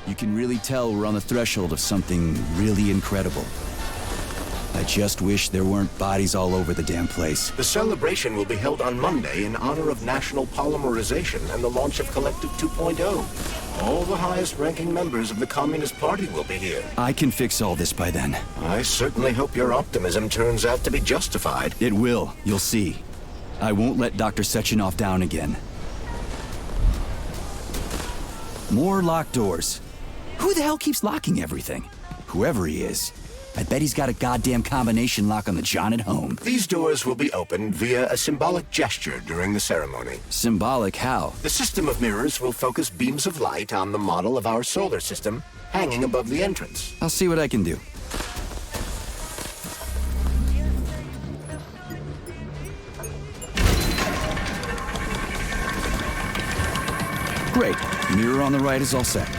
You can really tell we're on the threshold of something really incredible. I just wish there weren't bodies all over the damn place. The celebration will be held on Monday in honor of National Polymerization and the launch of Collective 2.0. All the highest-ranking members of the Communist Party will be here. I can fix all this by then. I certainly hope your optimism turns out to be justified. It will, you'll see. I won't let Dr. Sechenov down again. More locked doors. Who the hell keeps locking everything? Whoever he is. I bet he's got a goddamn combination lock on the John at home. These doors will be opened via a symbolic gesture during the ceremony. Symbolic how? The system of mirrors will focus beams of light on the model of our solar system hanging above the entrance. I'll see what I can do. Great. Mirror on the right is all set.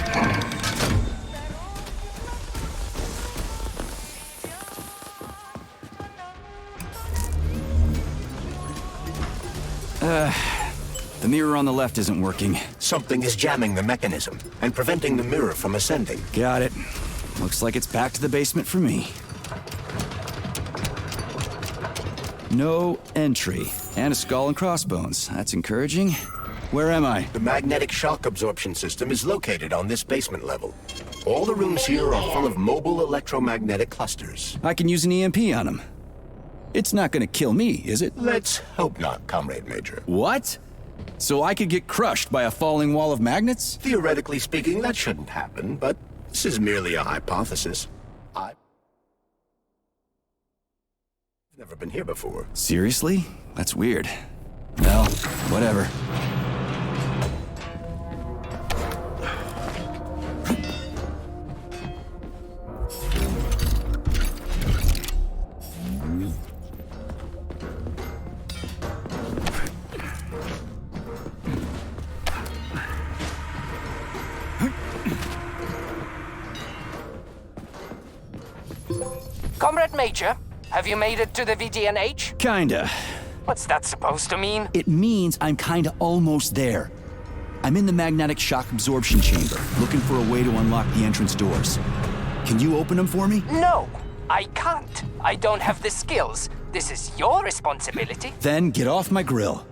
The mirror on the left isn't working. Something is jamming the mechanism and preventing the mirror from ascending. Got it. Looks like it's back to the basement for me. No entry. And a skull and crossbones. That's encouraging. Where am I? The magnetic shock absorption system is located on this basement level. All the rooms here are full of mobile electromagnetic clusters. I can use an EMP on him. It's not gonna kill me, is it? Let's hope not, Comrade Major. What? So I could get crushed by a falling wall of magnets? Theoretically speaking, that shouldn't happen, but this is merely a hypothesis. I've never been here before. Seriously? That's weird. Well, whatever. Comrade Major, have you made it to the VDNH? Kinda. What's that supposed to mean? It means I'm kinda almost there. I'm in the magnetic shock absorption chamber, looking for a way to unlock the entrance doors. Can you open them for me? No, I can't. I don't have the skills. This is your responsibility. Then get off my grill.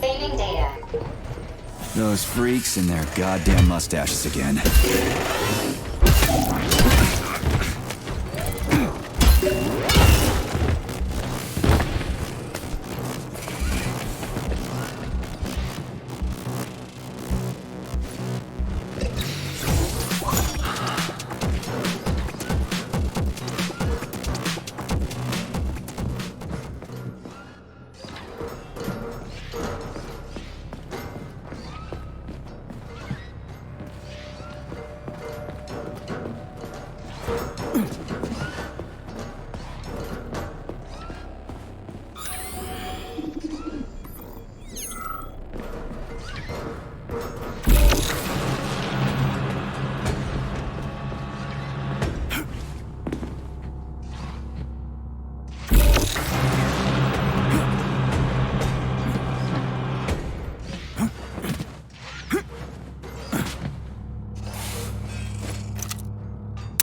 Saving data. Those freaks and their goddamn mustaches again.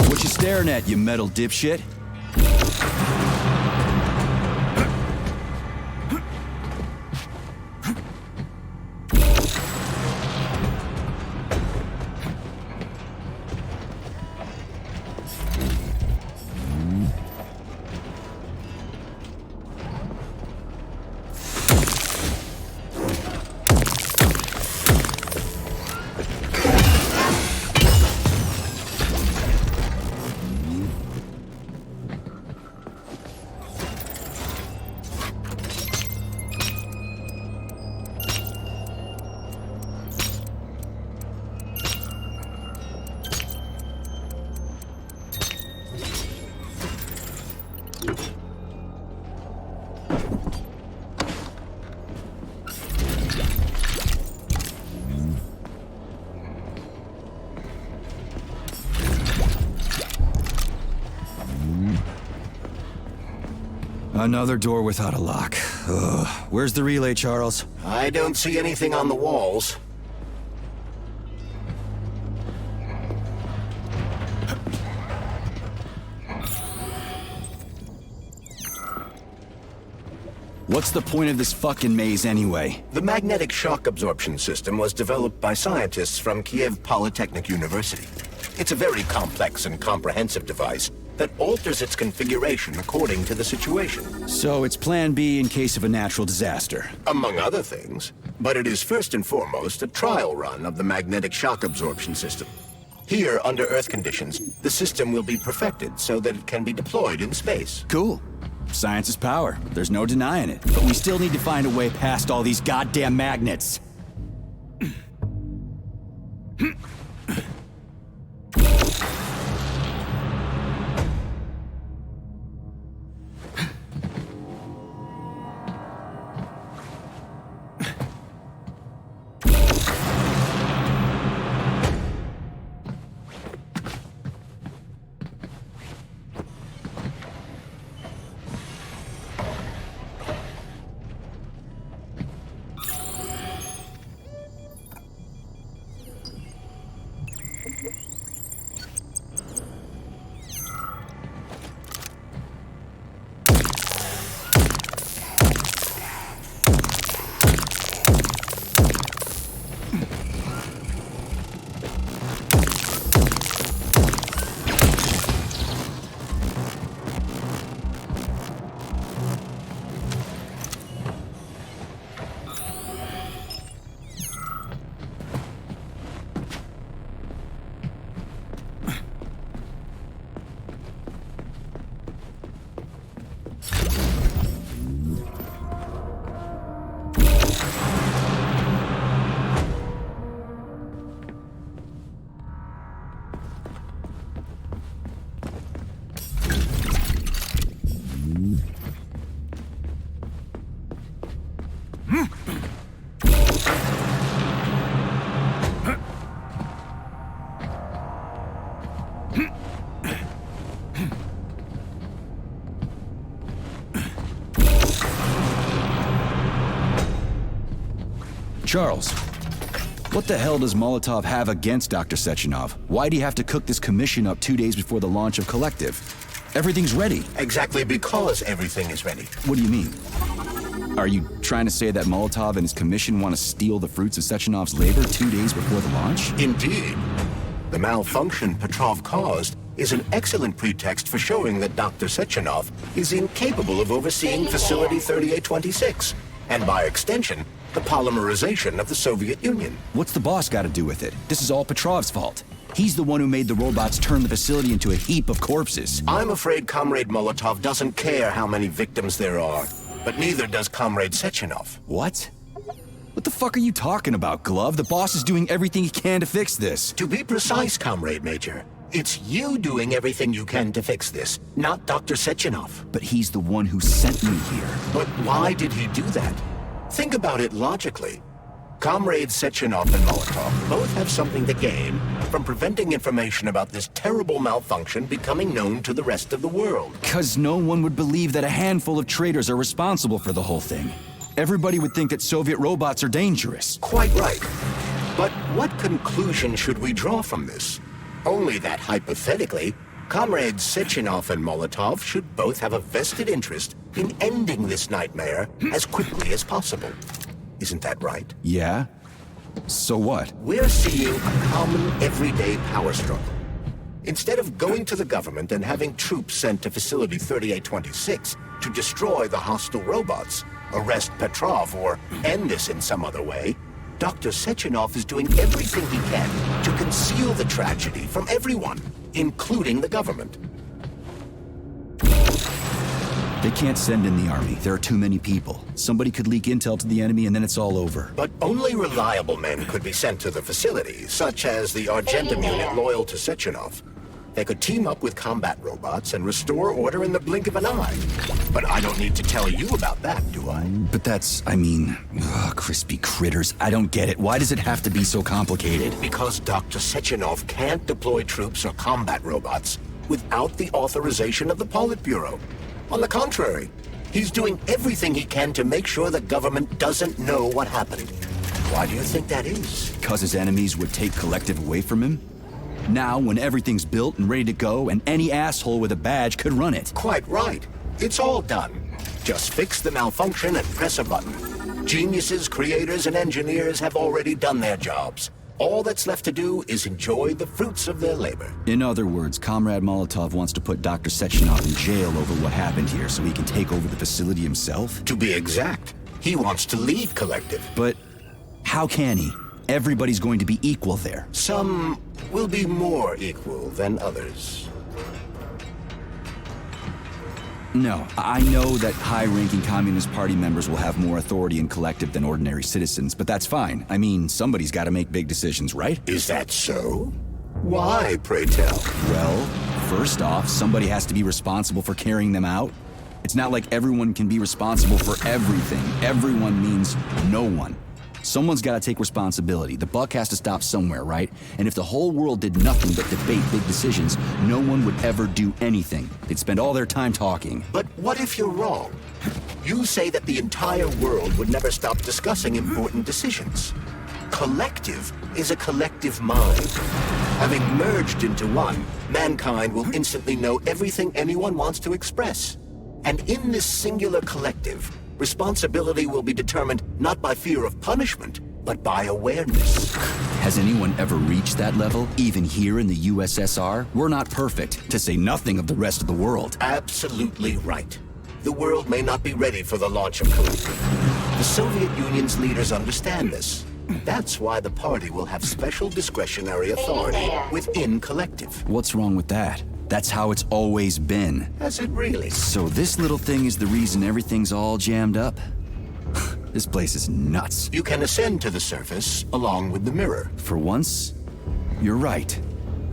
What you staring at, you metal dipshit? Another door without a lock. Ugh. Where's the relay, Charles? I don't see anything on the walls. What's the point of this fucking maze anyway? The magnetic shock absorption system was developed by scientists from Kiev Polytechnic University. It's a very complex and comprehensive device that alters its configuration according to the situation. So it's plan B in case of a natural disaster. Among other things. But it is first and foremost a trial run of the magnetic shock absorption system. Here, under Earth conditions, the system will be perfected so that it can be deployed in space. Cool. Science is power. There's no denying it. But we still need to find a way past all these goddamn magnets. Charles, what the hell does Molotov have against Dr. Sechenov? Why'd he have to cook this commission up 2 days before the launch of Collective? Everything's ready. Exactly because everything is ready. What do you mean? Are you trying to say that Molotov and his commission want to steal the fruits of Sechenov's labor 2 days before the launch? Indeed. The malfunction Petrov caused is an excellent pretext for showing that Dr. Sechenov is incapable of overseeing Facility 3826, and by extension, the polymerization of the Soviet Union. What's the boss got to do with it? This is all Petrov's fault. He's the one who made the robots turn the facility into a heap of corpses. I'm afraid Comrade Molotov doesn't care how many victims there are, but neither does Comrade Sechenov. What? What the fuck are you talking about, Glove? The boss is doing everything he can to fix this. To be precise, Comrade Major, it's you doing everything you can to fix this, not Dr. Sechenov. But he's the one who sent me here. But why did he do that? Think about it logically. Comrades Sechenov and Molotov both have something to gain from preventing information about this terrible malfunction becoming known to the rest of the world. Because no one would believe that a handful of traitors are responsible for the whole thing. Everybody would think that Soviet robots are dangerous. Quite right. But what conclusion should we draw from this? Only that hypothetically, Comrades Sechenov and Molotov should both have a vested interest in ending this nightmare as quickly as possible. Isn't that right? Yeah? So what? We're seeing a common, everyday power struggle. Instead of going to the government and having troops sent to Facility 3826 to destroy the hostile robots, arrest Petrov, or end this in some other way, Dr. Sechenov is doing everything he can to conceal the tragedy from everyone, including the government. They can't send in the army. There are too many people. Somebody could leak intel to the enemy and then it's all over. But only reliable men could be sent to the facility, such as the Argentum unit loyal to Sechenov. They could team up with combat robots and restore order in the blink of an eye. But I don't need to tell you about that, do I? But that's, crispy critters. I don't get it. Why does it have to be so complicated? Because Dr. Sechenov can't deploy troops or combat robots without the authorization of the Politburo. On the contrary, He's doing everything he can to make sure the government doesn't know what happened. Why do you think that is? Because his enemies would take Collective away from him? Now, when everything's built and ready to go, and any asshole with a badge could run it. Quite right. It's all done. Just fix the malfunction and press a button. Geniuses, creators, and engineers have already done their jobs. All that's left to do is enjoy the fruits of their labor. In other words, Comrade Molotov wants to put Dr. Sechenov in jail over what happened here so he can take over the facility himself? To be exact, he wants to lead Collective. But how can he? Everybody's going to be equal there. Some will be more equal than others. No, I know that high-ranking Communist Party members will have more authority in Collective than ordinary citizens, but that's fine. I mean, somebody's got to make big decisions, right? Is that so? Why, pray tell? Well, first off, somebody has to be responsible for carrying them out. It's not like everyone can be responsible for everything. Everyone means no one. Someone's got to take responsibility. The buck has to stop somewhere, right? And if the whole world did nothing but debate big decisions, no one would ever do anything. They'd spend all their time talking. But what if you're wrong? You say that the entire world would never stop discussing important decisions. Collective is a collective mind. Having merged into one, mankind will instantly know everything anyone wants to express. And in this singular collective, responsibility will be determined not by fear of punishment, but by awareness. Has anyone ever reached that level, even here in the USSR? We're not perfect, to say nothing of the rest of the world. Absolutely right. The world may not be ready for the launch of Collective. The Soviet Union's leaders understand this. That's why the party will have special discretionary authority within Collective. What's wrong with that? That's how it's always been. Has it really? So this little thing is the reason everything's all jammed up? This place is nuts. You can ascend to the surface along with the mirror. For once, you're right.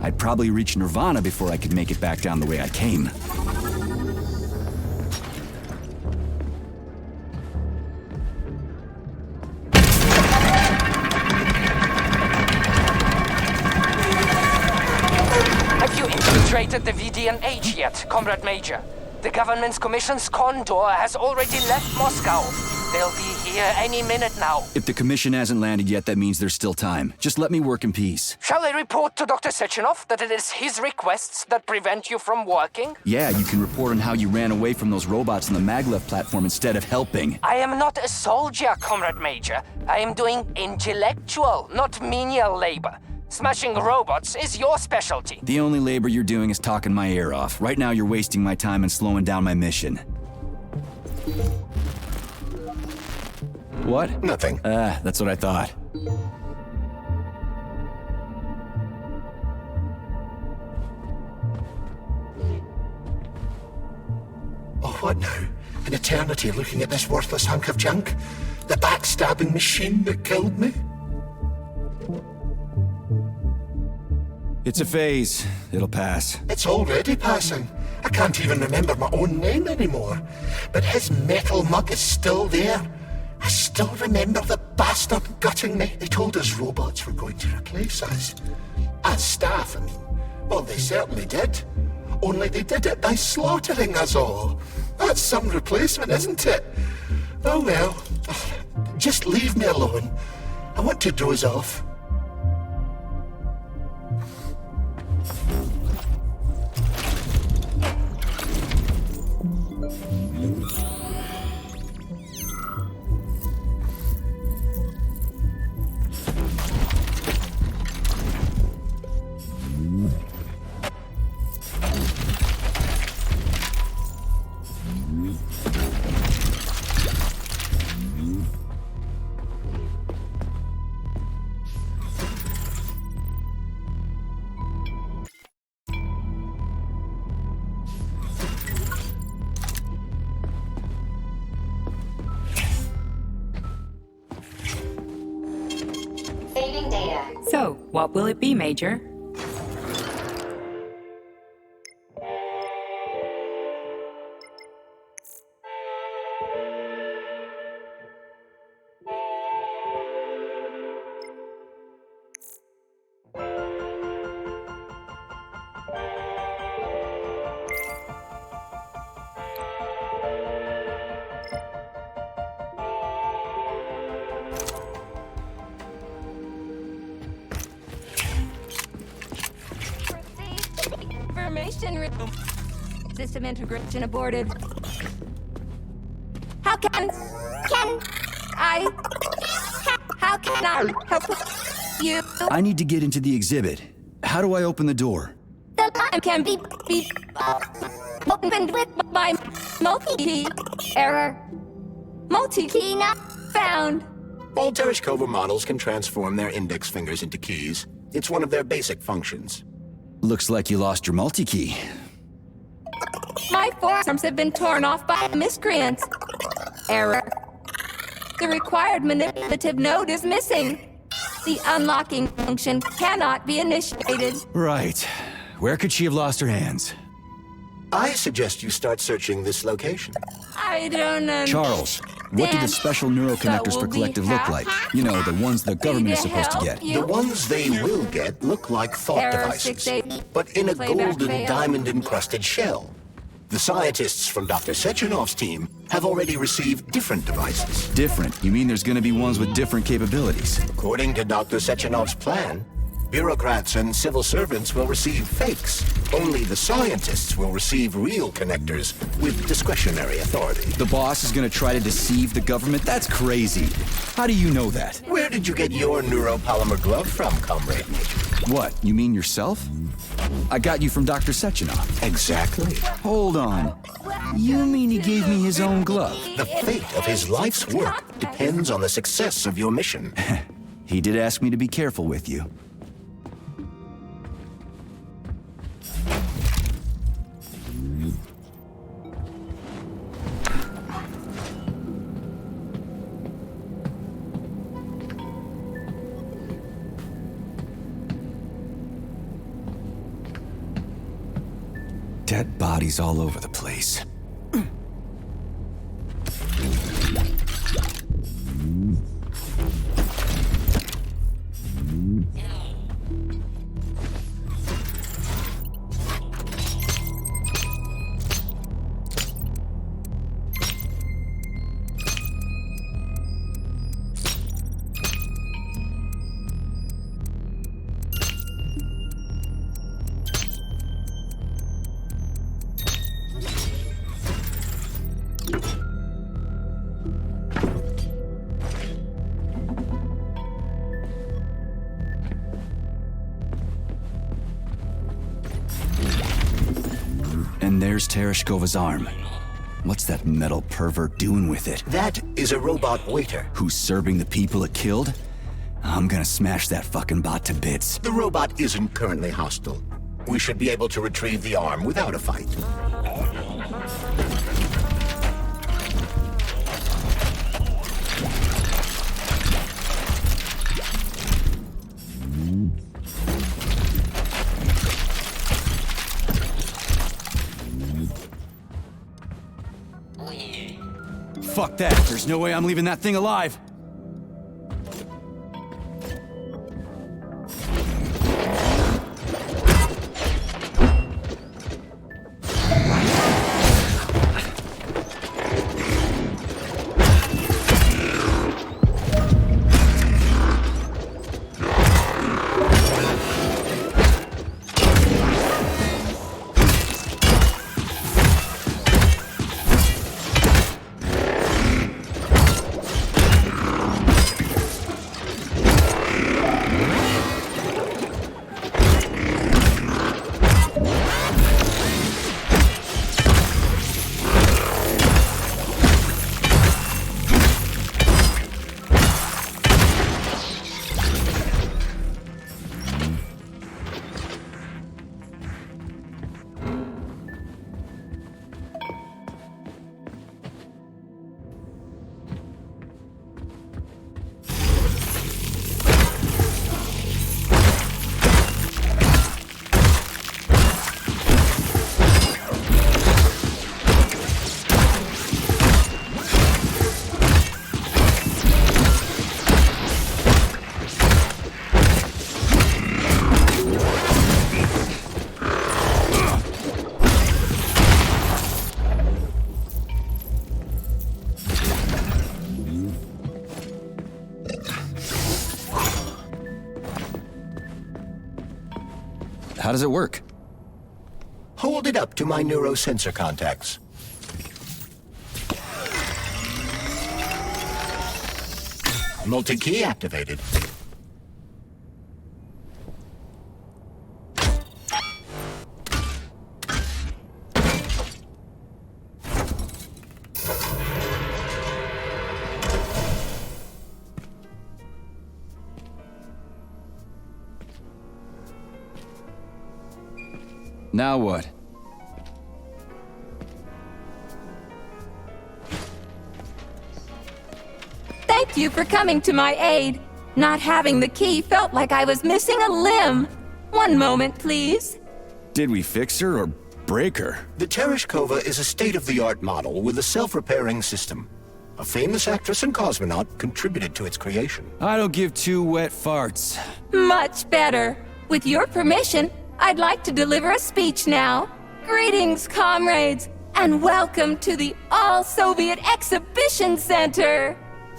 I'd probably reach Nirvana before I could make it back down the way I came. Have you infiltrated the VDNH yet, Comrade Major? The government's commission's Condor has already left Moscow. They'll be here any minute now. If the commission hasn't landed yet, that means there's still time. Just let me work in peace. Shall I report to Dr. Sechenov that it is his requests that prevent you from working? Yeah, you can report on how you ran away from those robots on the maglev platform instead of helping. I am not a soldier, Comrade Major. I am doing intellectual, not menial labor. Smashing robots is your specialty. The only labor you're doing is talking my ear off. Right now, you're wasting my time and slowing down my mission. What? Nothing. That's what I thought. Oh, what now? An eternity looking at this worthless hunk of junk? The backstabbing machine that killed me? It's a phase. It'll pass. It's already passing. I can't even remember my own name anymore. But his metal mug is still there. I still remember the bastard gutting me. They told us robots were going to replace us. As staff, I mean. Well, they certainly did. Only they did it by slaughtering us all. That's some replacement, isn't it? Oh well. Just leave me alone. I want to doze off. Saving data. So, what will it be, Major? System integration aborted. How can I help you? I need to get into the exhibit. How do I open the door? The line can be opened with my multi-key. Error. Multi-key not found. All Tereshkova models can transform their index fingers into keys. It's one of their basic functions. Looks like you lost your multi-key. My forearms have been torn off by miscreants. Error. The required manipulative node is missing. The unlocking function cannot be initiated. Right. Where could she have lost her hands? I suggest you start searching this location. I don't understand. Charles, what do the special neuroconnectors for Collective look like? You know, the ones the government is supposed to get. The ones they will get look like thought Error devices, 68. but in a Playback golden failed. diamond-encrusted shell. The scientists from Dr. Sechenov's team have already received different devices. Different? You mean there's gonna be ones with different capabilities? According to Dr. Sechenov's plan, bureaucrats and civil servants will receive fakes. Only the scientists will receive real connectors with discretionary authority. The boss is gonna try to deceive the government? That's crazy. How do you know that? Where did you get your neuropolymer glove from, Comrade Major? What, you mean yourself? I got you from Dr. Sechenov. Exactly. Hold on. You mean he gave me his own glove? The fate of his life's work depends on the success of your mission. He did ask me to be careful with you. Dead bodies all over the place. And there's Tereshkova's arm. What's that metal pervert doing with it? That is a robot waiter. Who's serving the people it killed? I'm gonna smash that fucking bot to bits. The robot isn't currently hostile. We should be able to retrieve the arm without a fight. Fuck that. There's no way I'm leaving that thing alive. How does it work? Hold hold it up to my neurosensor contacts. Multi-key activated. Now what? Thank you for coming to my aid. Not having the key felt like I was missing a limb. One moment, please. Did we fix her or break her? The Tereshkova is a state-of-the-art model with a self-repairing system. A famous actress and cosmonaut contributed to its creation. I don't give two wet farts. Much better. With your permission, I'd like to deliver a speech now. Greetings, comrades, and welcome to the All-Soviet Exhibition Center.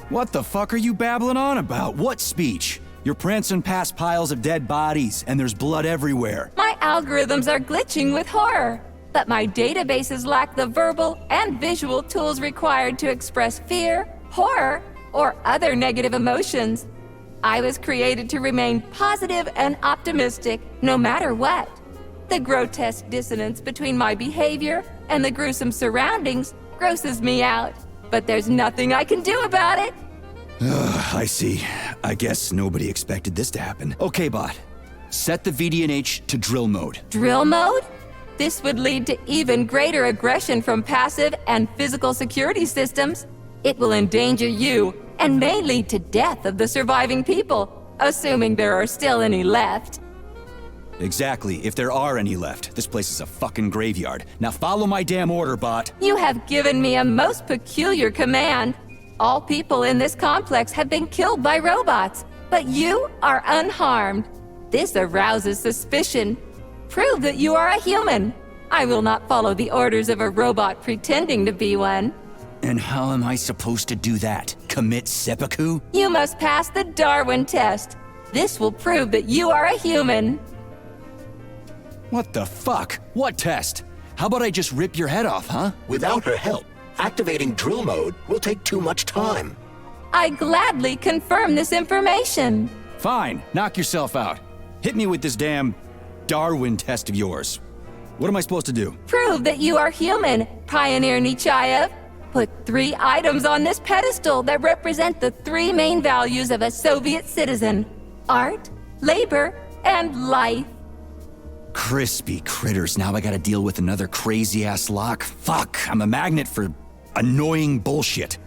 What the fuck are you babbling on about? What speech? You're prancing past piles of dead bodies, and there's blood everywhere. My algorithms are glitching with horror, but my databases lack the verbal and visual tools required to express fear, horror, or other negative emotions. I was created to remain positive and optimistic, no matter what. The grotesque dissonance between my behavior and the gruesome surroundings grosses me out, but there's nothing I can do about it. I see. I guess nobody expected this to happen. Okay, bot. Set the VDNH to drill mode. Drill mode? This would lead to even greater aggression from passive and physical security systems. It will endanger you and may lead to death of the surviving people, assuming there are still any left. Exactly, if there are any left. This place is a fucking graveyard. Now follow my damn order, bot. You have given me a most peculiar command. All people in this complex have been killed by robots, but you are unharmed. This arouses suspicion. Prove that you are a human. I will not follow the orders of a robot pretending to be one. And how am I supposed to do that? Commit seppuku? You must pass the Darwin test. This will prove that you are a human. What the fuck? What test? How about I just rip your head off, huh? Without her help, activating drill mode will take too much time. I gladly confirm this information. Fine, knock yourself out. Hit me with this damn Darwin test of yours. What am I supposed to do? Prove that you are human, Pioneer Nechayev. Put 3 items on this pedestal that represent the 3 main values of a Soviet citizen: art, labor, and life. Crispy critters, now I gotta deal with another crazy-ass lock? Fuck, I'm a magnet for annoying bullshit.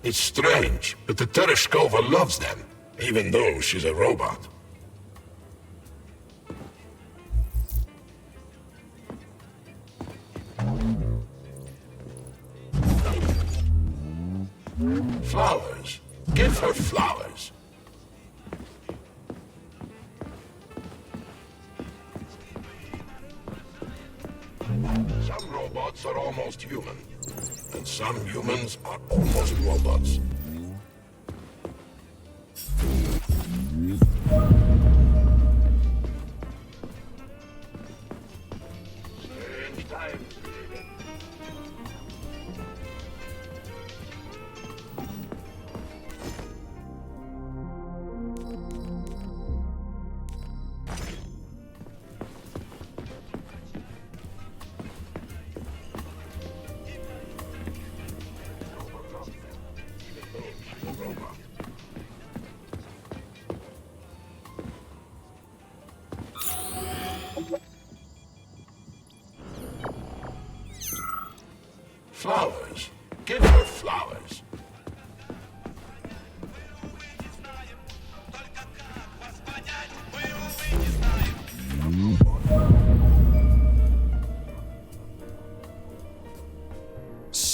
It's strange, but the Tereshkova loves them, even though she's a robot. Flowers. Give her flowers. Some robots are almost human, and some humans are almost robots. Strange times.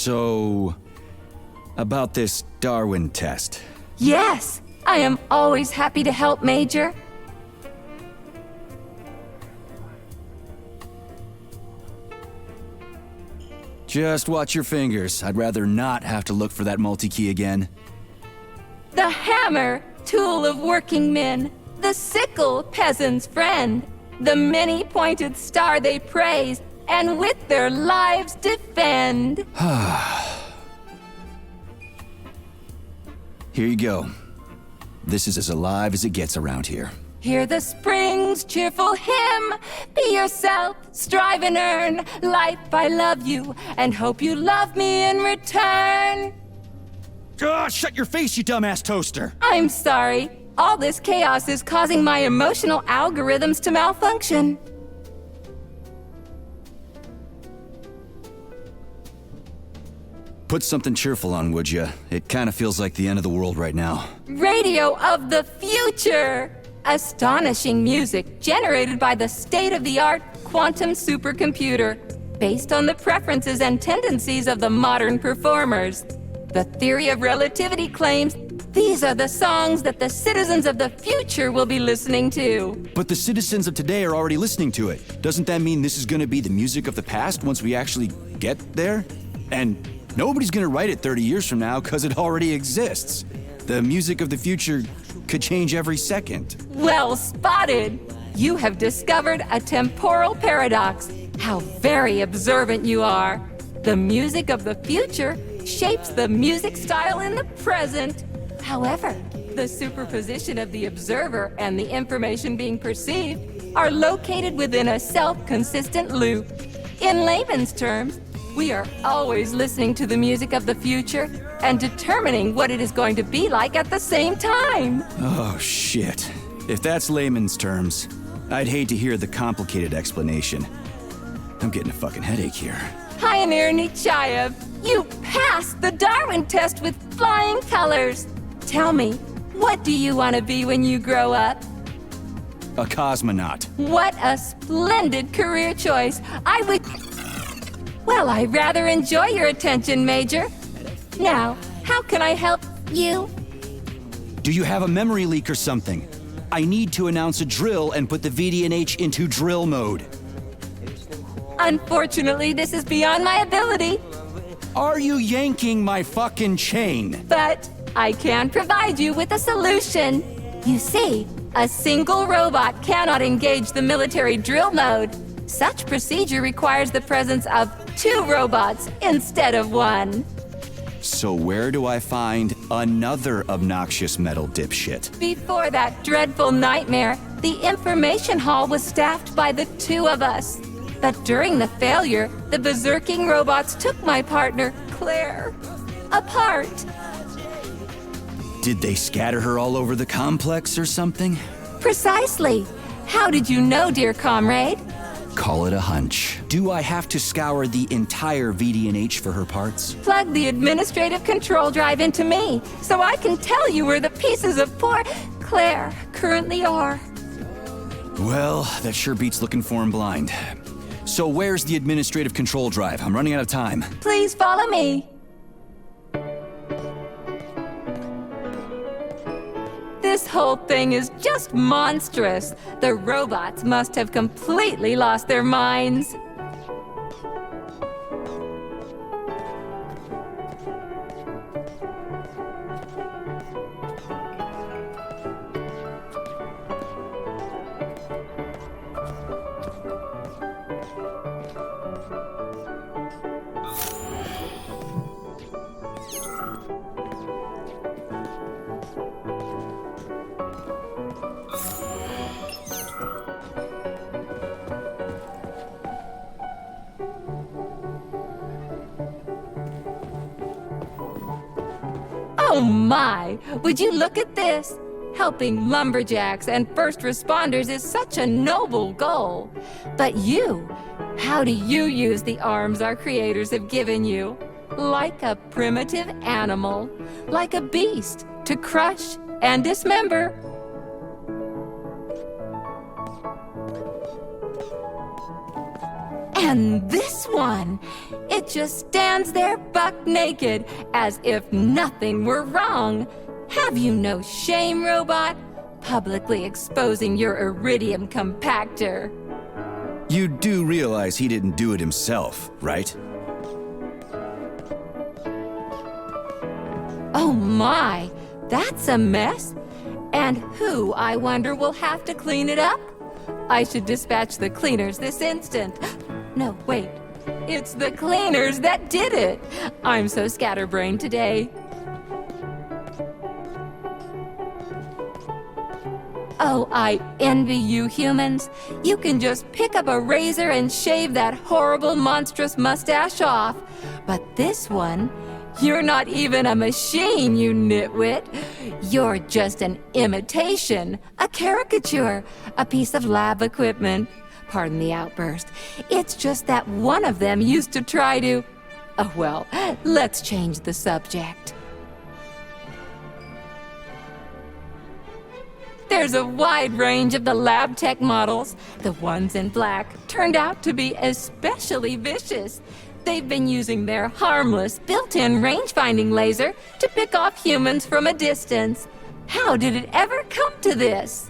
So, about this Darwin test. Yes, I am always happy to help, Major. Just watch your fingers. I'd rather not have to look for that multi-key again. The hammer, tool of working men. The sickle, peasant's friend. The many-pointed star they praise, and with their lives defend. Here you go. This is as alive as it gets around here. Hear the spring's cheerful hymn. Be yourself, strive and earn. Life, I love you, and hope you love me in return. Shut your face, you dumbass toaster! I'm sorry. All this chaos is causing my emotional algorithms to malfunction. Put something cheerful on, would ya? It kinda feels like the end of the world right now. Radio of the future! Astonishing music generated by the state-of-the-art quantum supercomputer, based on the preferences and tendencies of the modern performers. The theory of relativity claims these are the songs that the citizens of the future will be listening to. But the citizens of today are already listening to it. Doesn't that mean this is gonna be the music of the past once we actually get there? And nobody's gonna write it 30 years from now because it already exists. The music of the future could change every second. Well spotted! You have discovered a temporal paradox. How very observant you are. The music of the future shapes the music style in the present. However, the superposition of the observer and the information being perceived are located within a self-consistent loop. In layman's terms, we are always listening to the music of the future and determining what it is going to be like at the same time. Oh, shit. If that's layman's terms, I'd hate to hear the complicated explanation. I'm getting a fucking headache here. Pioneer Nechayev, you passed the Darwin test with flying colors. Tell me, what do you want to be when you grow up? A cosmonaut. What a splendid career choice. Well, I rather enjoy your attention, Major. Now, how can I help you? Do you have a memory leak or something? I need to announce a drill and put the VDNH into drill mode. Unfortunately, this is beyond my ability, Are you yanking my fucking chain? but I can provide you with a solution. You see, a single robot cannot engage the military drill mode. Such procedure requires the presence of 2 robots instead of 1. So where do I find another obnoxious metal dipshit? Before that dreadful nightmare, the information hall was staffed by the 2 of us. But during the failure, the berserking robots took my partner, Claire, apart. Did they scatter her all over the complex or something? Precisely. How did you know, dear comrade? Call it a hunch. Do I have to scour the entire VDNH for her parts? Plug the administrative control drive into me, so I can tell you where the pieces of poor Claire currently are. Well, that sure beats looking for him blind. So where's the administrative control drive? I'm running out of time. Please follow me. This whole thing is just monstrous. The robots must have completely lost their minds. Oh my! Would you look at this? Helping lumberjacks and first responders is such a noble goal. But you, how do you use the arms our creators have given you? Like a primitive animal, like a beast, to crush and dismember. And this one, It just stands there buck naked, as if nothing were wrong. Have you no shame, robot? Publicly exposing your iridium compactor. You do realize he didn't do it himself, right? Oh my, that's a mess. And who, I wonder, will have to clean it up? I should dispatch the cleaners this instant. No, wait. It's the cleaners that did it. I'm so scatterbrained today. Oh, I envy you humans. You can just pick up a razor and shave that horrible, monstrous mustache off. But this one, you're not even a machine, you nitwit. You're just an imitation, a caricature, a piece of lab equipment. Pardon the outburst. It's just that one of them used to try to... Oh, well, let's change the subject. There's a wide range of the lab tech models. The ones in black turned out to be especially vicious. They've been using their harmless, built-in range-finding laser to pick off humans from a distance. How did it ever come to this?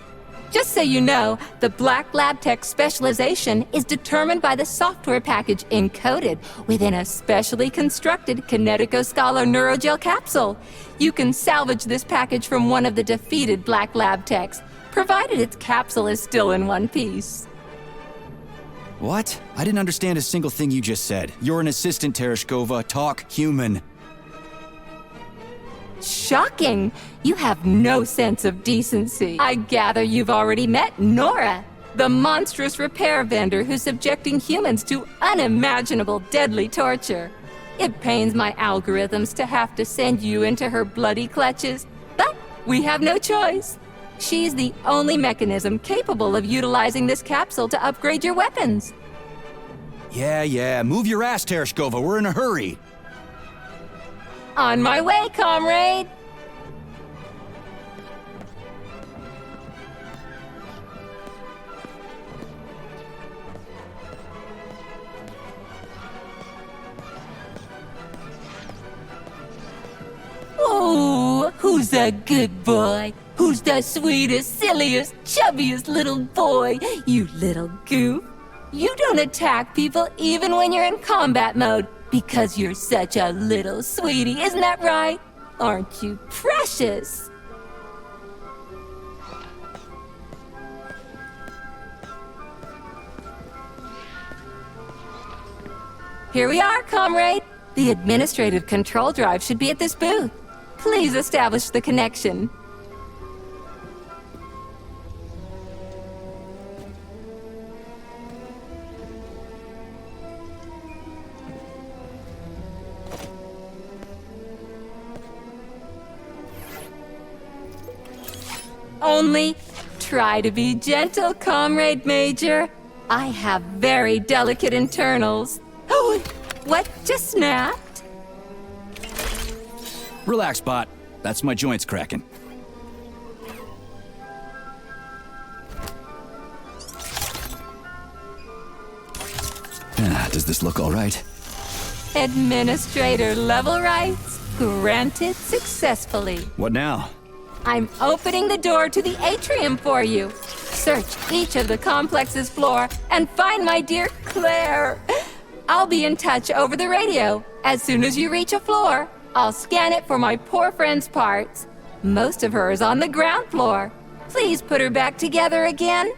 Just so you know, the Black Lab Tech specialization is determined by the software package encoded within a specially constructed Kinetico-Scala Neurogel capsule. You can salvage this package from one of the defeated Black Lab Techs, provided its capsule is still in one piece. What? I didn't understand a single thing you just said. You're an assistant, Tereshkova. Talk human. Shocking! You have no sense of decency. I gather you've already met Nora, the monstrous repair vendor who's subjecting humans to unimaginable deadly torture. It pains my algorithms to have to send you into her bloody clutches, but we have no choice. She's the only mechanism capable of utilizing this capsule to upgrade your weapons. Yeah, move your ass, Tereshkova. We're in a hurry. On my way, comrade! Oh, who's a good boy? Who's the sweetest, silliest, chubbiest little boy? You little goof. You don't attack people even when you're in combat mode because you're such a little sweetie, isn't that right? Aren't you precious? Here we are, comrade. The administrative control drive should be at this booth. Please establish the connection. Only try to be gentle, Comrade Major. I have very delicate internals. Oh, what just snapped? Relax, bot. That's my joints cracking. Does this look all right? Administrator level rights granted successfully. What now? I'm opening the door to the atrium for you. Search each of the complex's floor and find my dear Claire. I'll be in touch over the radio. As soon as you reach a floor, I'll scan it for my poor friend's parts. Most of her is on the ground floor. Please put her back together again.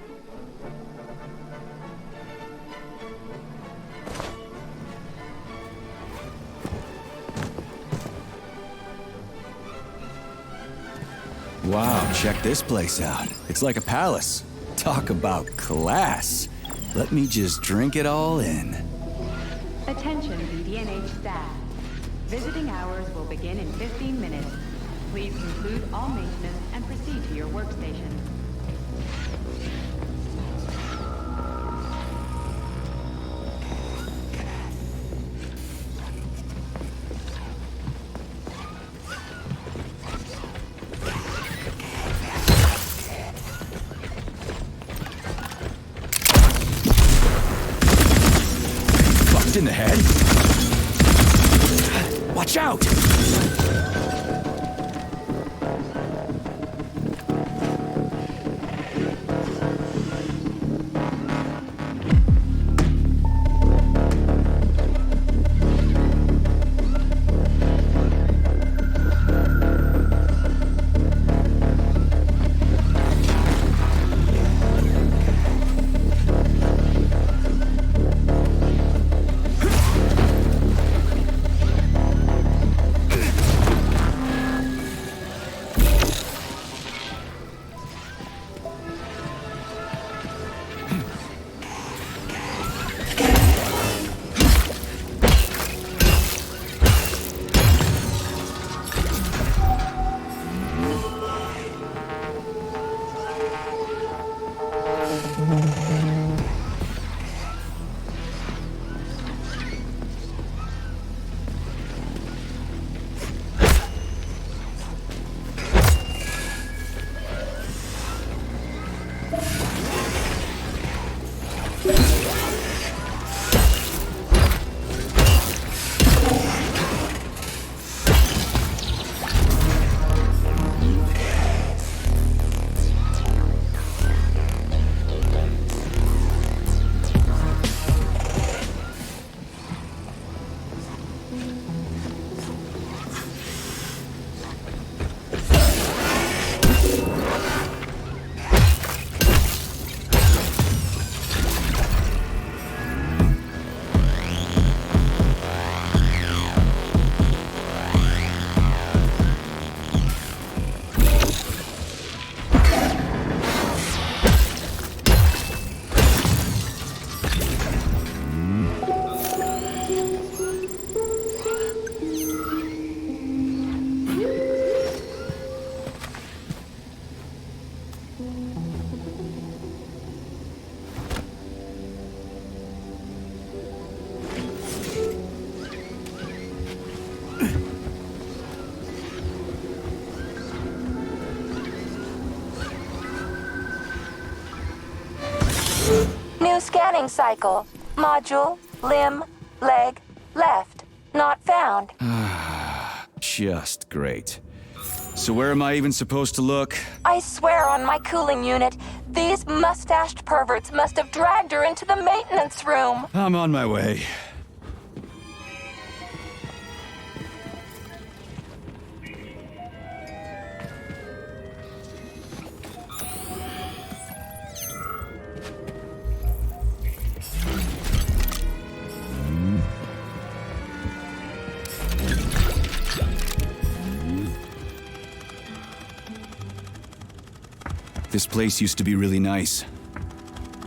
Wow, check this place out. It's like a palace. Talk about class. Let me just drink it all in. Attention BDNH staff. Visiting hours will begin in 15 minutes. Please conclude all maintenance and proceed to your workstation. Fucked in the head? Watch out! New scanning cycle. Module, limb, leg, left. Not found. Just great. So where am I even supposed to look? I swear on my cooling unit, these mustached perverts must have dragged her into the maintenance room. I'm on my way. This place used to be really nice.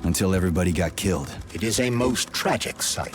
Until everybody got killed. It is a most tragic sight.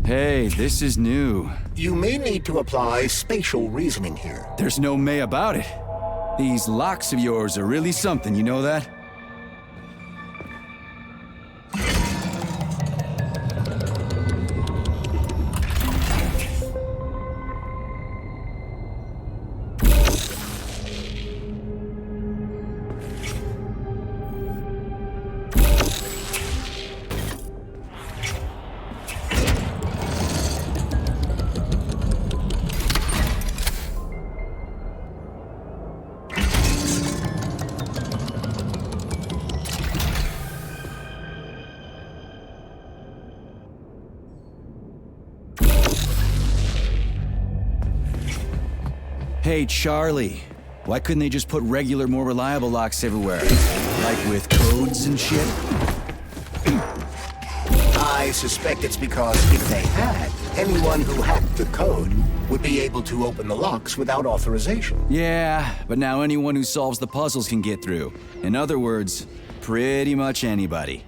Hey, this is new. You may need to apply spatial reasoning here. There's no may about it. These locks of yours are really something, you know that? Hey, Charlie. Why couldn't they just put regular, more reliable locks everywhere? Like with codes and shit? I I suspect it's because if they had, anyone who hacked the code would be able to open the locks without authorization. Yeah, but now anyone who solves the puzzles can get through. In other words, pretty much anybody.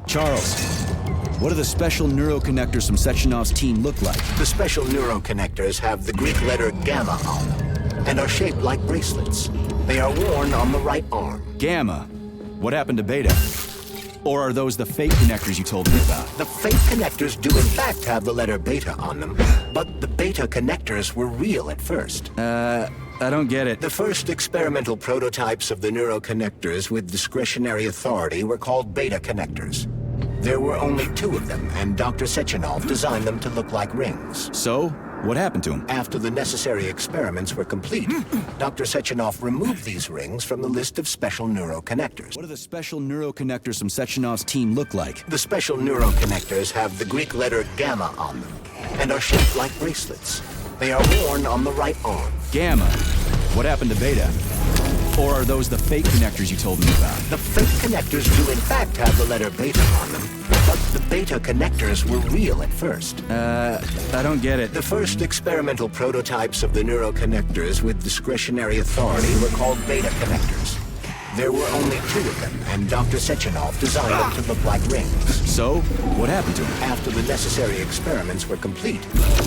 Charles, what do the special neuroconnectors from Sechenov's team look like? The special neuroconnectors have the Greek letter gamma on them and are shaped like bracelets. They are worn on the right arm. Gamma? What happened to Beta? Or are those the fake connectors you told me about? The fake connectors do in fact have the letter beta on them, but the beta connectors were real at first. I don't get it. The first experimental prototypes of the neuroconnectors with discretionary authority were called beta connectors. There were only 2 of them, and Dr. Sechenov designed them to look like rings. So, what happened to him? After the necessary experiments were complete, Dr. Sechenov removed these rings from the list of special neuroconnectors. What do the special neuroconnectors from Sechenov's team look like? The special neuroconnectors have the Greek letter gamma on them and are shaped like bracelets. They are worn on the right arm. Gamma? What happened to Beta? Or are those the fake connectors you told me about? The fake connectors do in fact have the letter beta on them, but the beta connectors were real at first. I don't get it. The first experimental prototypes of the neuroconnectors with discretionary authority were called beta connectors. There were only 2 of them, and Dr. Sechenov designed them to look like rings. So, what happened to him? After the necessary experiments were complete,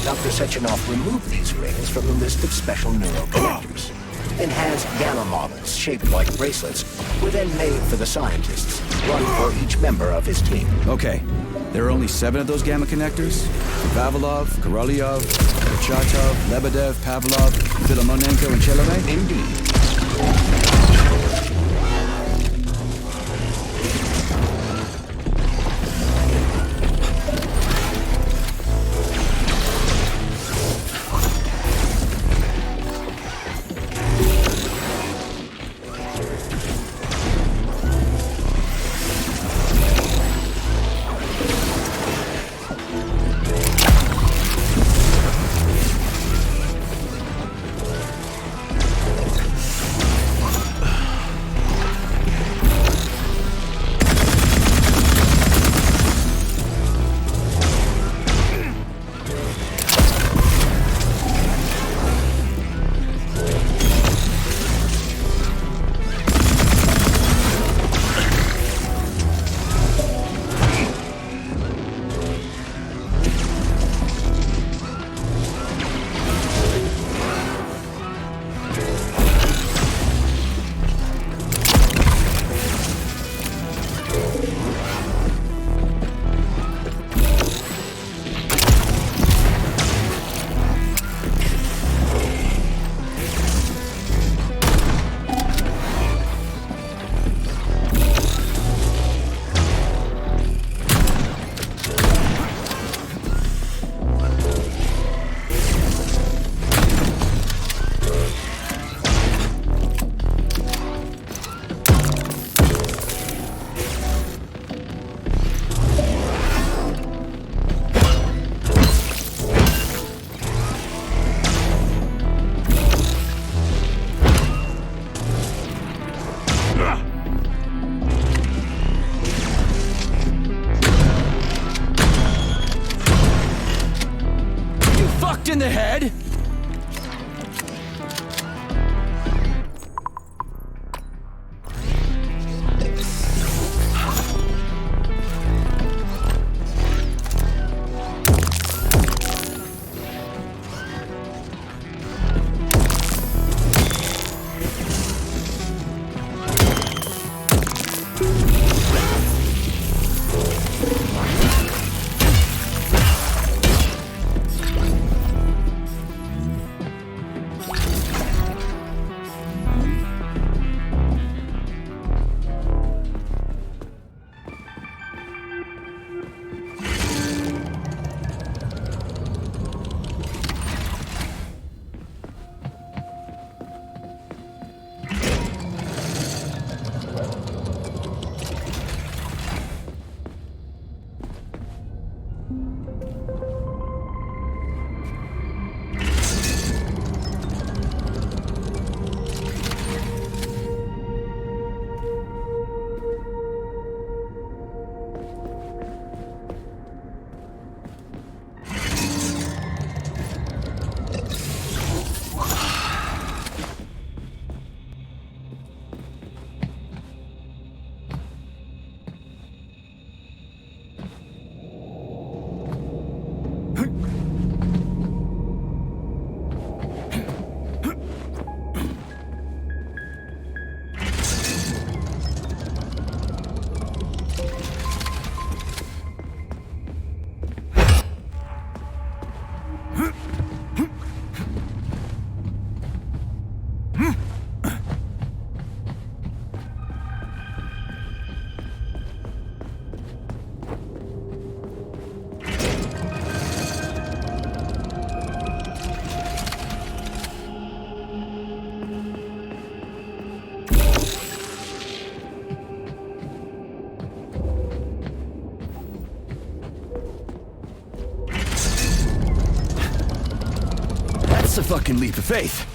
Dr. Sechenov removed these rings from the list of special neuroconnectors. Enhanced gamma models, shaped like bracelets, were then made for the scientists, one for each member of his team. Okay, there are only 7 of those gamma connectors? Vavilov, Korolyov, Kurchatov, Lebedev, Pavlov, Filomonenko, and Chelove? Indeed. fucked in the head? That's a fucking leap of faith.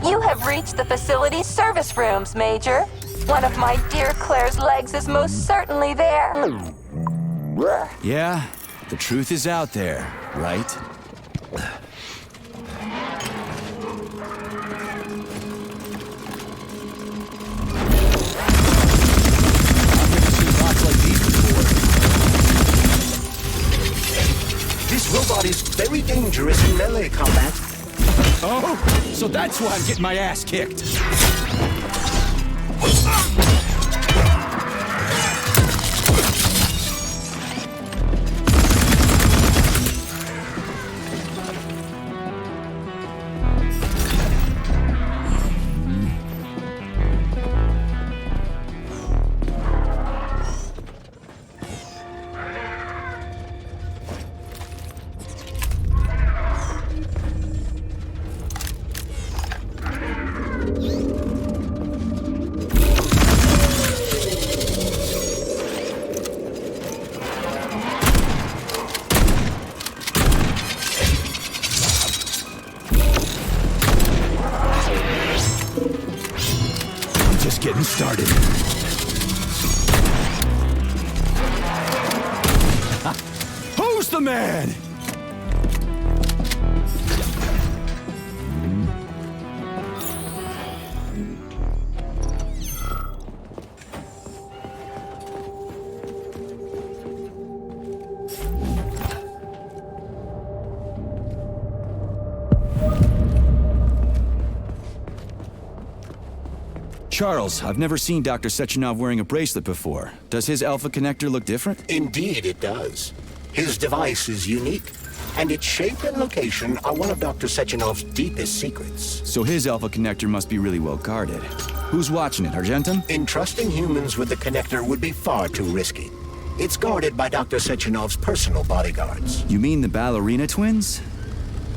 You have reached the facility's service rooms, Major. One of my dear Claire's legs is most certainly there. Yeah, the truth is out there, right? This robot is very dangerous in melee combat. Oh, so that's why I'm getting my ass kicked. Just getting started. the man! Charles, I've never seen Dr. Sechenov wearing a bracelet before. Does his Alpha connector look different? Indeed it does. His device is unique, and its shape and location are one of Dr. Sechenov's deepest secrets. So his Alpha connector must be really well guarded. Who's watching it, Argentum? Entrusting humans with the connector would be far too risky. It's guarded by Dr. Sechenov's personal bodyguards. You mean the ballerina twins?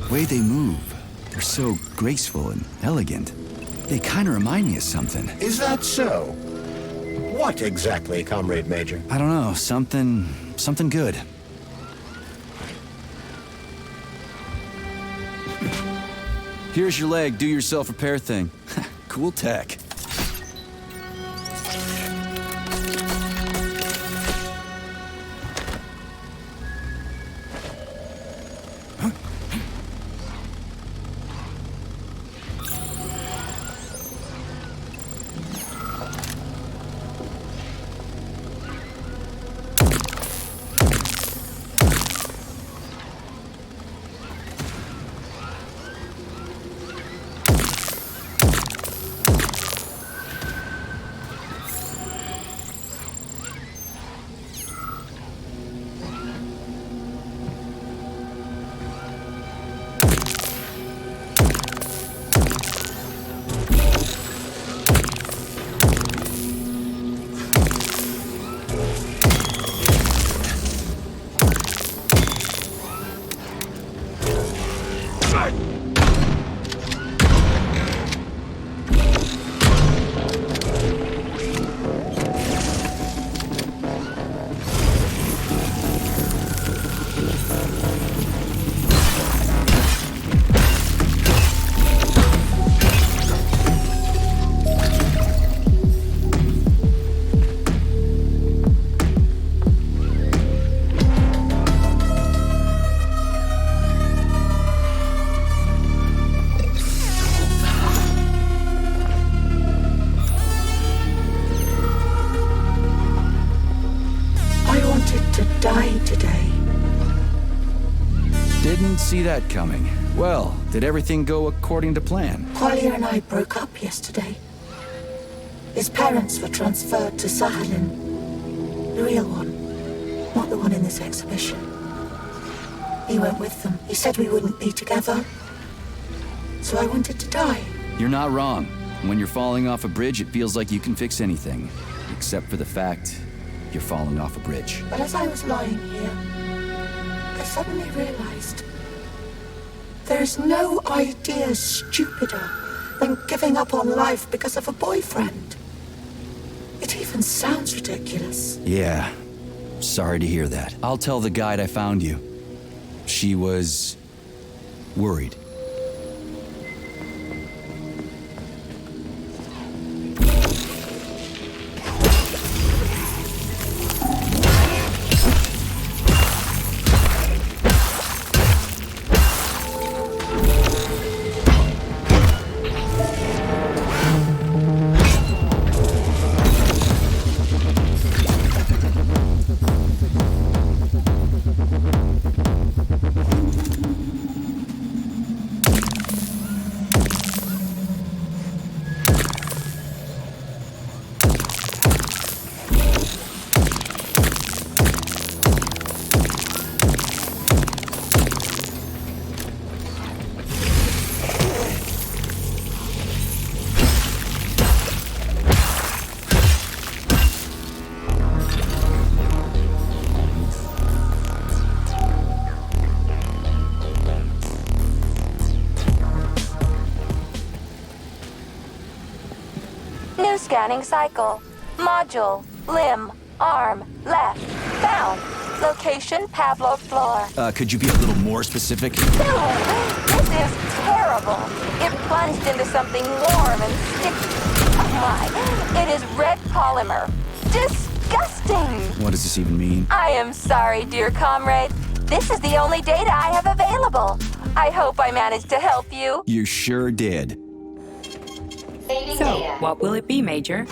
The way they move, they're so graceful and elegant. They kind of remind me of something. Is that so? What exactly, Comrade Major? I don't know, something good. Here's your leg, do your self-repair thing. Cool tech. See that coming. Well, did everything go according to plan? Polly and I broke up yesterday. His parents were transferred to Sakhalin. The real one, not the one in this exhibition. He went with them. He said we wouldn't be together. So I wanted to die. You're not wrong. When you're falling off a bridge, it feels like you can fix anything. Except for the fact you're falling off a bridge. But as I was lying here, I suddenly realized there is no idea stupider than giving up on life because of a boyfriend. It even sounds ridiculous. Yeah. Sorry to hear that. I'll tell the guide I found you. She was worried. Scanning cycle. Module. Limb. Arm. Left. Found. Location Pavlov floor. Could you be a little more specific? No! This is terrible. It plunged into something warm and sticky. Oh my. It is red polymer. disgusting! What does this even mean? I am sorry, dear comrade. This is the only data I have available. I hope I managed to help you. You sure did. So, what will it be, Major?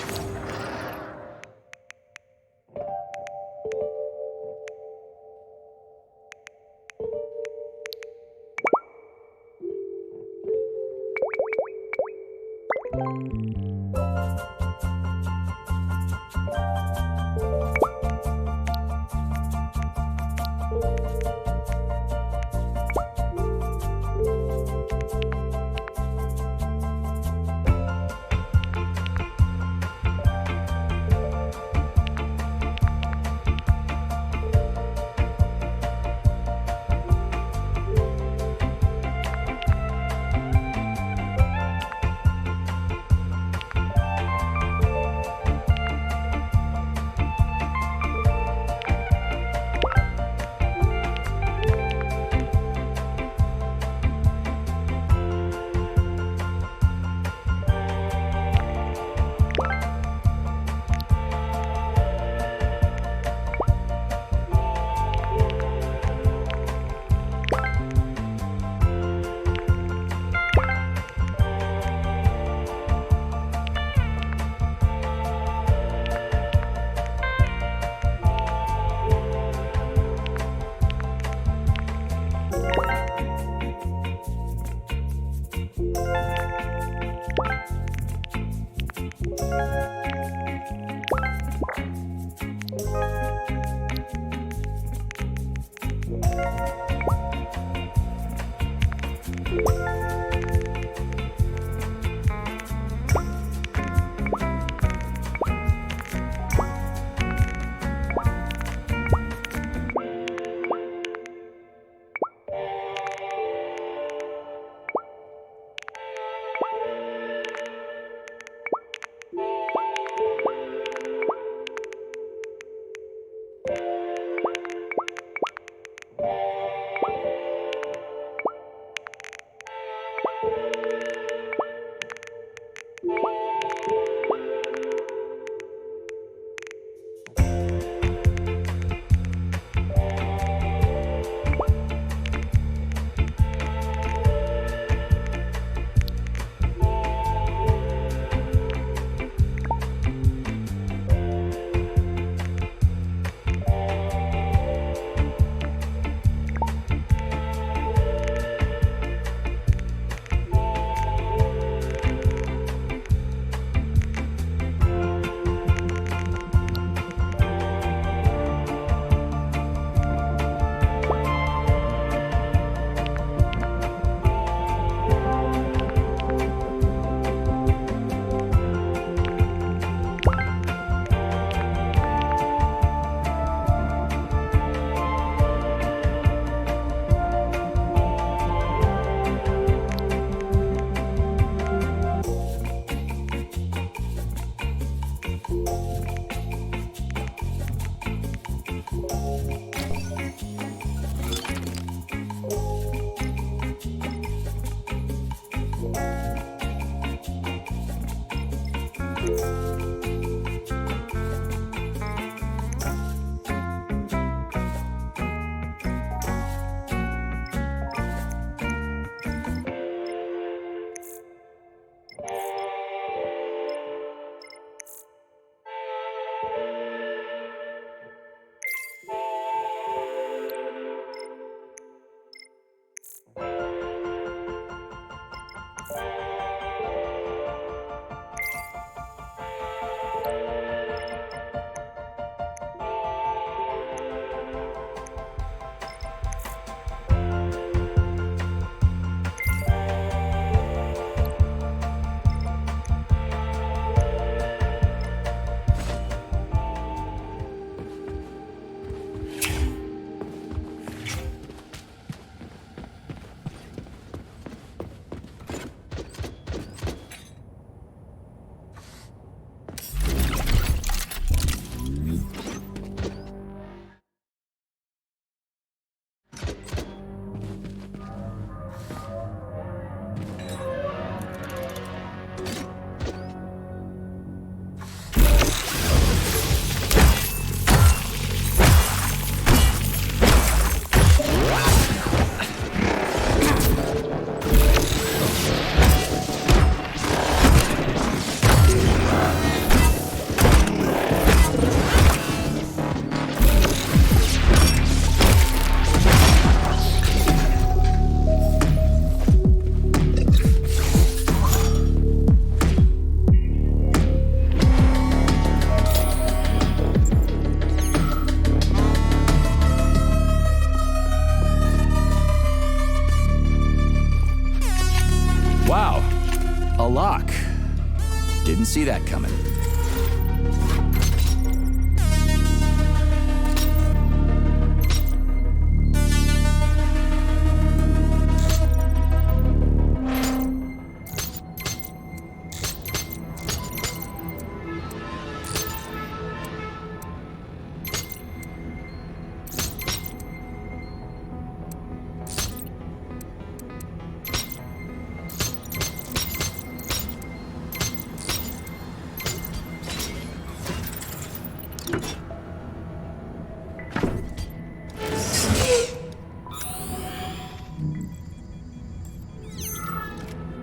see that coming.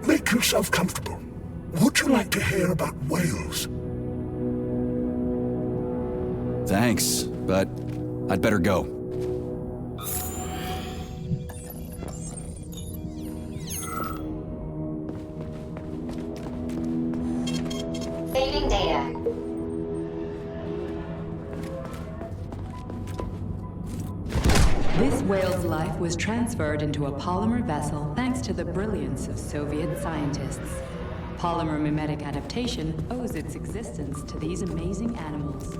Make yourself comfortable. Would you like to hear about whales? Thanks, but I'd better go. Saving data. This whale's life was transferred into a polymer vessel thanks to the brilliance of Soviet scientists. Polymer mimetic adaptation owes its existence to these amazing animals.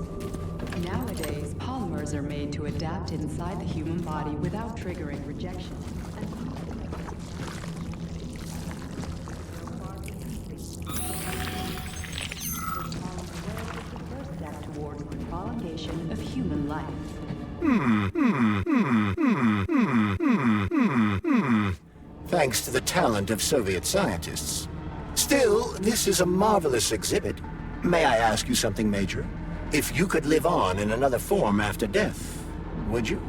Nowadays, polymers are made to adapt inside the human body without triggering rejection. Towards the prolongation of human life. Thanks to the talent of Soviet scientists. Still, this is a marvelous exhibit. May I ask you something, Major? If you could live on in another form after death, would you?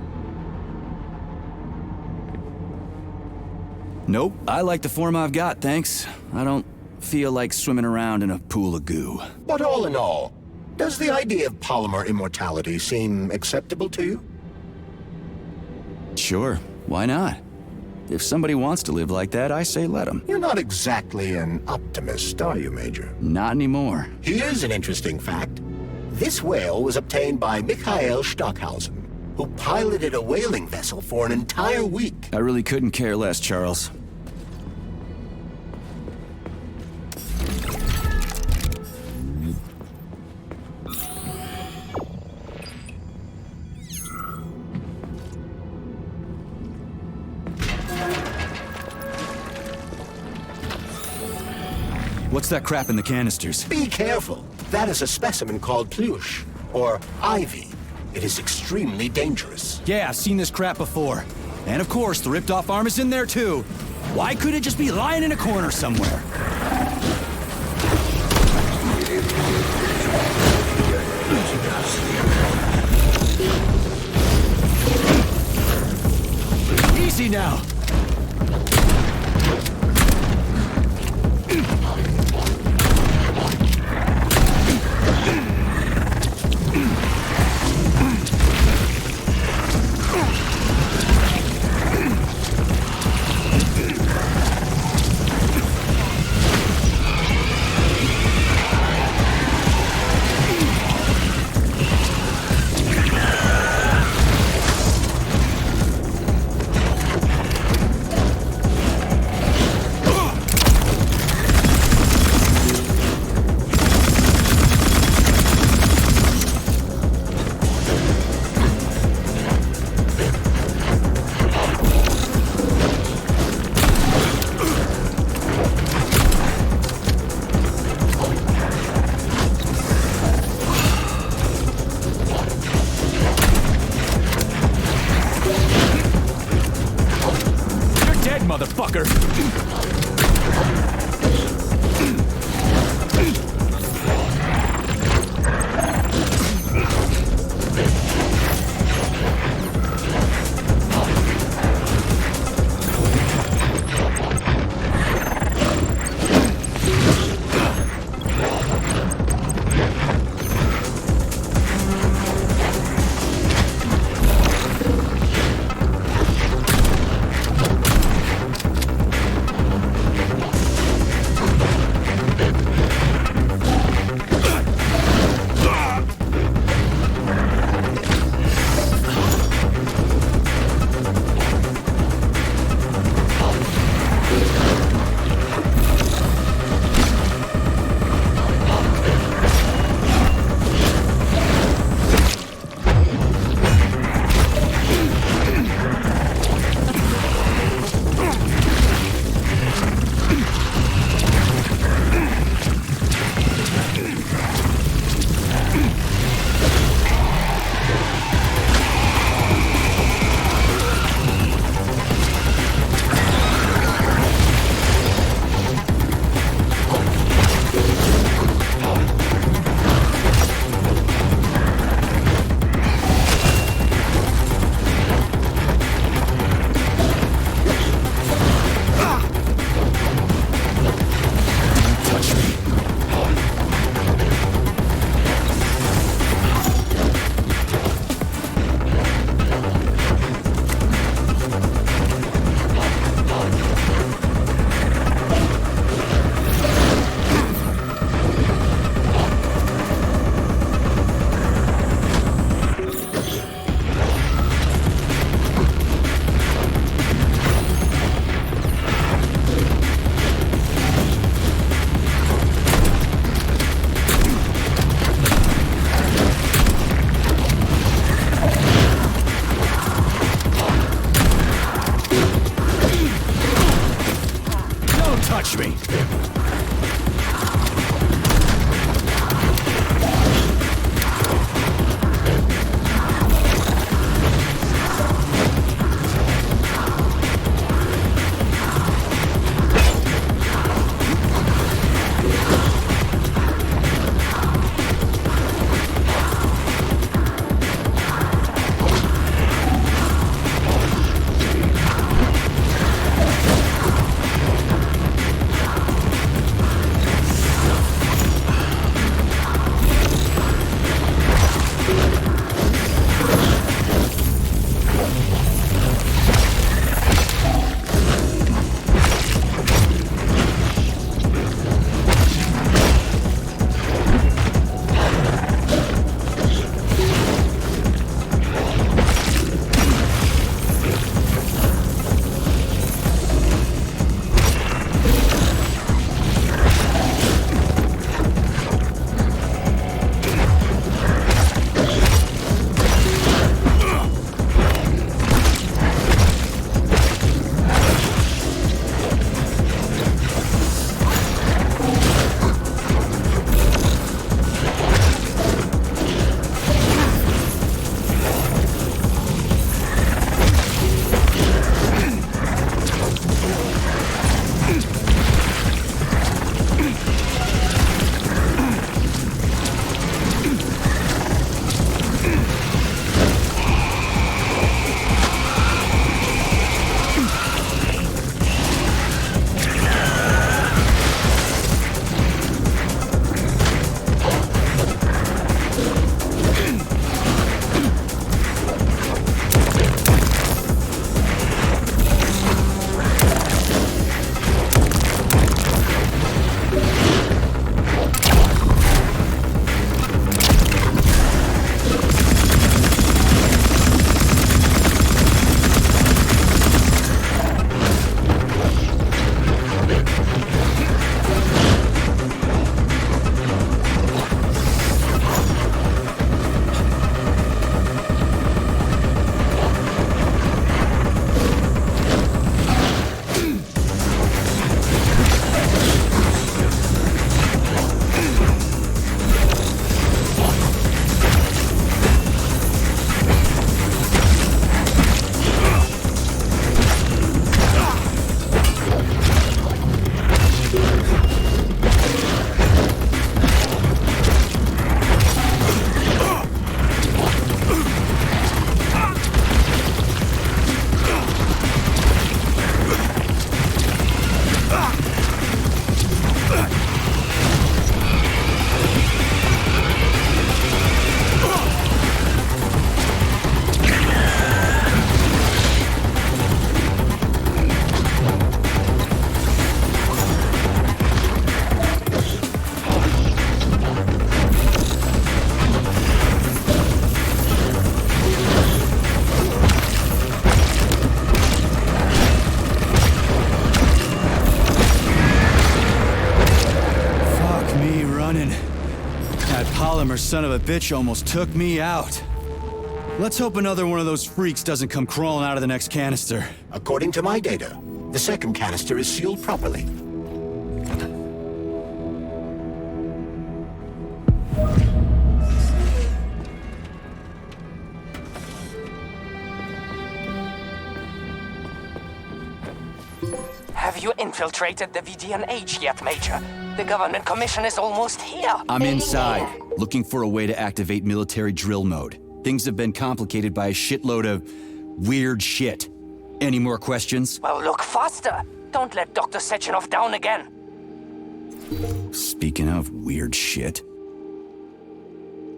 Nope, I like the form I've got, thanks. I don't feel like swimming around in a pool of goo. But all in all, does the idea of polymer immortality seem acceptable to you? Sure, why not? If somebody wants to live like that, I say let them. You're not exactly an optimist, are you, Major? Not anymore. Here's an interesting fact. This whale was obtained by Mikhail Stockhausen, who piloted a whaling vessel for an entire week. I really couldn't care less, Charles. What's that crap in the canisters? Be careful. That is a specimen called Plush, or Ivy. It is extremely dangerous. Yeah, I've seen this crap before. And of course, the ripped-off arm is in there too. Why couldn't it just be lying in a corner somewhere? Easy now. Motherfucker! Tremor son of a bitch almost took me out. Let's hope another one of those freaks doesn't come crawling out of the next canister. According to my data, the second canister is sealed properly. Have you infiltrated the VDNH yet, Major? The government commission is almost here. I'm inside, looking for a way to activate military drill mode. Things have been complicated by a shitload of weird shit. Any more questions? Well, look faster. Don't let Dr. Sechenov down again. Speaking of weird shit,